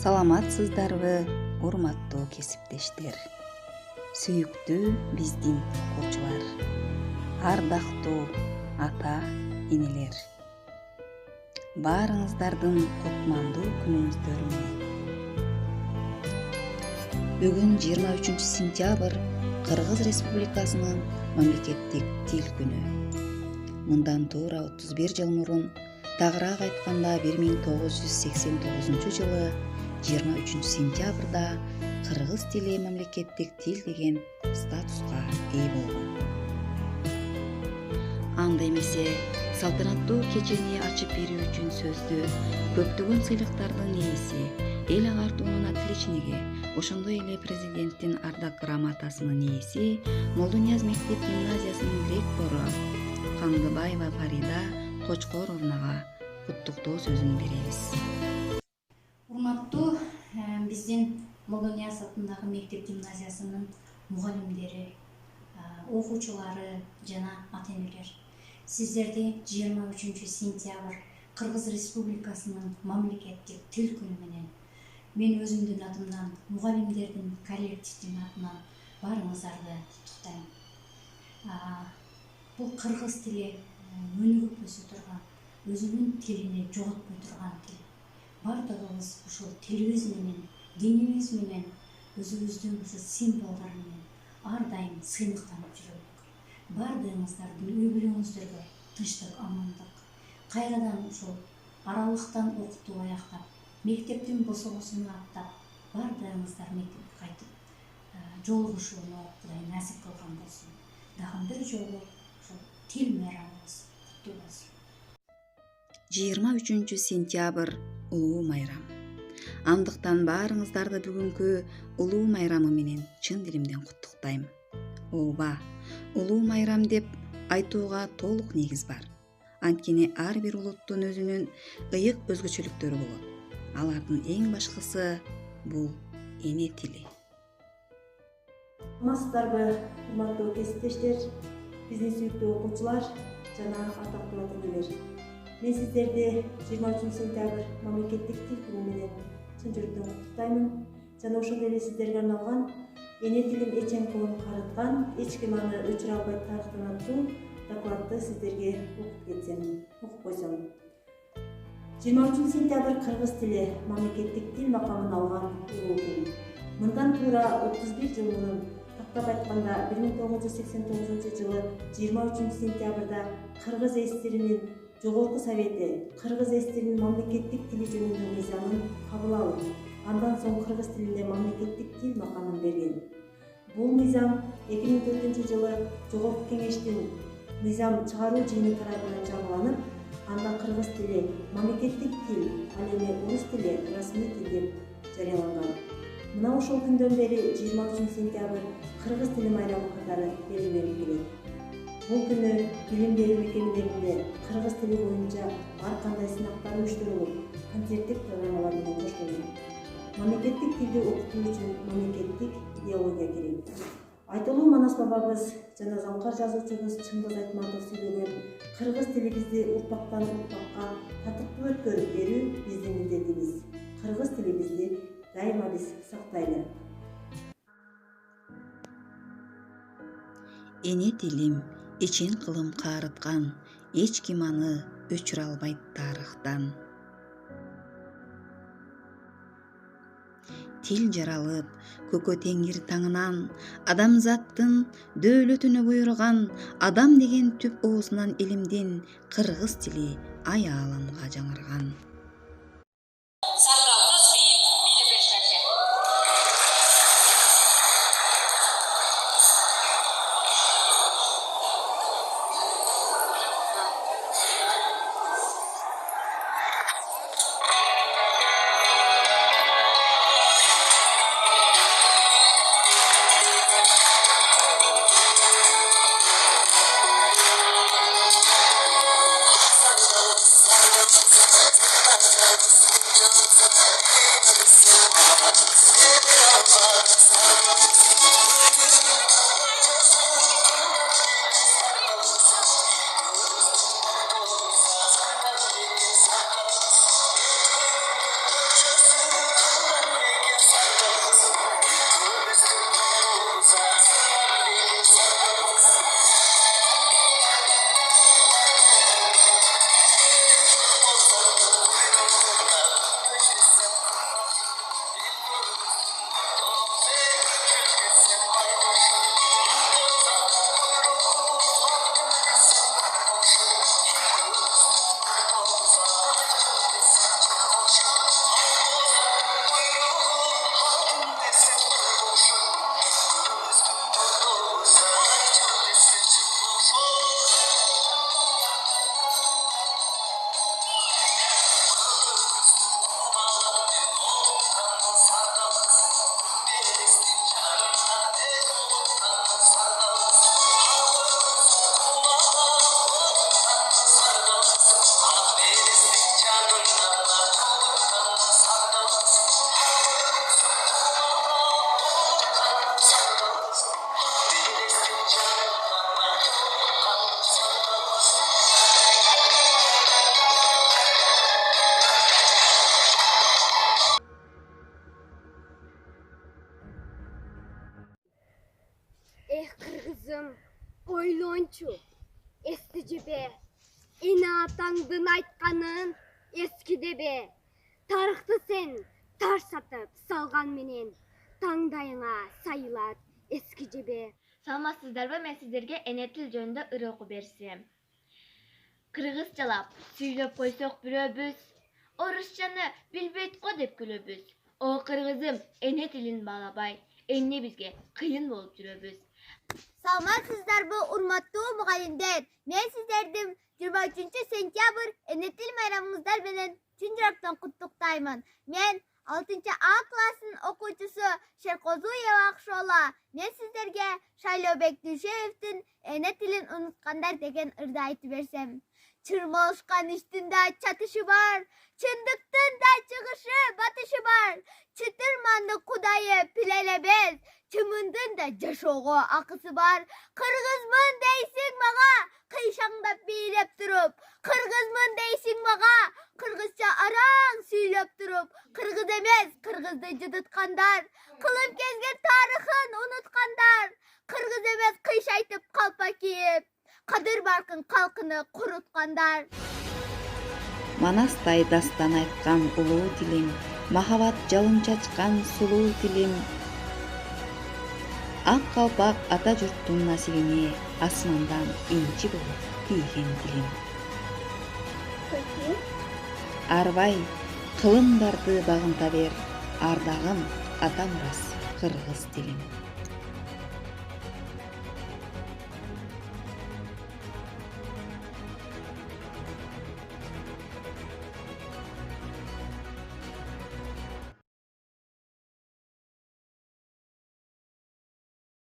Саламатсыздарбы, урматтуу кесиптештер, сүйүктүү биздин окуучулар, ардактуу ата энелер, баарыңыздардын кутмандуу күнүңүздөр менен. Бүгүн 23-сентябрь Кыргыз Республикасынын мамлекеттик тил күнү. Мындан туура 31 жыл мурун, тагыраак айтканда 1989 жылы 23 сентябрда кыргыз тили мамлекеттик тил деген статуска ээ болгон. Анда эмесе салтанаттуу кечени ачып берүү үчүн сөздү көптөгөн сыйлыктардын ээси, эл агартуунун отличниги, ошондой эле президенттин ардак грамотасынын ээси, Молдонияз мектеп гимназиясынын ректору Кандыбаева Фарида Кочкоровнага куттуктоо сөзүн беребиз. Урматтуу биздин Молдонияз атындагы мектеп гимназиясынын мугалимдери, окуучулары жана ата-энелер. Сиздерди 23 сентябрь Кыргыз Республикасынын мамлекеттик тил күнү менен мен өзүмдүн атымдан, мугалимдердин коллективдин атынан баарыңыздарды куттуктайм. Бул кыргыз тили өнүгүп өсө турган, өзүнүн тилини жоготпой турган тил. Бардыгыбыз ушул тилибиз менен, динибиз менен, өзүбүздүн символдору менен ар дайым сыймыктанып жүрөлүк. Бардыгыңыздардын үй бүлөңүздөргө тынчтык, амандык. Кайрадан ушул аралыктан окутуу аяктап, мектептин босогосуна аттап, бардыгыңыздар мектепке кайтып жолугушууну Кудай насип кылган болсун. Дагы бир жолу ушул тил майрамыбыз куттуу болсун. 23 сентябрь улуу майрам. Андыктан баарыңыздарды бүгүнкү улуу майрамы менен чын дилимден куттуктайм. Ооба, улуу майрам деп айтууга толук негиз бар. Анткени ар бир улуттун өзүнүн ыйык өзгөчөлүктөрү болот. Алардын эң башкысы бул эне тили. Саламатсыздарбы, урматтуу кесиптештер, биздин сүйүктүү окуучулар жана атактуу ата-энелер. Мен сиздерди 23 сентябрь мамлекеттик тил күнү менен чын жүрөктөн куттуктаймын. Жана ошондой эле сиздерге арналган «Эне тилим эчен кылым карыткан, эч ким аны өчүрө албайт тарыхтан» аттуу докладты сиздерге окуп койсом. 23 сентябрь кыргыз тили мамлекеттик тил макамын алган улуу күн. Мындан туура 31 жыл мурун, тактап айтканда 1989 жылы 23 сентябрда Кыргыз СССРинин Жогорку Совети кыргыз СССРинин мамлекеттик тили жөнүндө мыйзамын кабыл алып, андан соң кыргыз тилине мамлекеттик тил макамын берген. Бул мыйзам 2004 жылы Жогорку Кеңештин мыйзам чыгаруу жыйыны тарабынан жабыланып, анда кыргыз тили мамлекеттик тил, ал эми орус тили расмий тил деп жарыяланган. Мына ошол күндөн бери 23 сентябрь кыргыз тили майрамы катары белгиленип келет. Бул күнү билим берүү мекемелеринде кыргыз тили боюнча ар кандай сынактар уюштурулуп, концерттик программалар менен коштолот. Мамлекеттик тилди окутуу үчүн мамлекеттик идеология керек. Айтылуу Манас бабабыз жана замкар жазуучубуз Чыңгыз Айтматов сүйлөгөн кыргыз тилибизди урпактан урпакка татыктуу өткөрүп берүү биздин милдетибиз. Кыргыз тилибизди дайыма биз сактайлы. Эне тилим эчен кылым каарыткан, эч ким аны өчүрө албайт тарыхтан. Тил жаралып, көкө теңир таңынан, адамзаттын дөөлөтүнө буйруган, адам деген түп оозунан элимдин, кыргыз тили аяланга жаңырган. Кыргызым, ойлончу, эсти жебе. Эне атаңдын айтканын эски дебе. Тарыхты сен тарсатып салган менен, таңдайыңа сайылат эски жебе. Саламатсыздарбы, мен сиздерге эне тил жөнүндө ыры окуп берсем. Кыргызчалап сүйлөп койсок бирөөбүз, орусчаны билбейт го деп күлөбүз. О кыргызым, эне тилин баалабай, эмне бизге кыйын болуп жүрөбүз. Саламатсыздарбы, урматтуу мугалимдер. Мен сиздердин 23 сентябрь эне тил майрамыңыздар менен чын жүрөктөн куттуктаймын. Мен 6 А классын окуучусу Шеркозуева Акшола. Мен сиздерге Шайлообек Дүйшеевдин эне тилин уnuткандар деген ырды айтып берсем. Чырмалышкан иштин да чатышы бар, чындыктын да чыгышы батышы бар. Чытырманды кудайы пилелебез, чымындын да жашоого акысы бар. Кыргызмын дейсиң мага, кыйшаңдап бийлеп туруп. Кыргызмын дейсиң мага, кыргызча араң сүйлөп туруп. Кыргыз эмес, кыргызды жыдыткандар, кылым кезген тарыхын унуткандар. Кыргыз эмес, кыйшайтып калпа кийип, кадыр баркын калкыны куруткандар. Манастай дастан айткан улуу тилим, махабат жалын чачкан сулуу тилим. Ак калпак ата журттун насибине асмандан инчи болуп тийген тилим. Арбай кылымдарды багынта бер, ардагым ата мурас кыргыз тилим.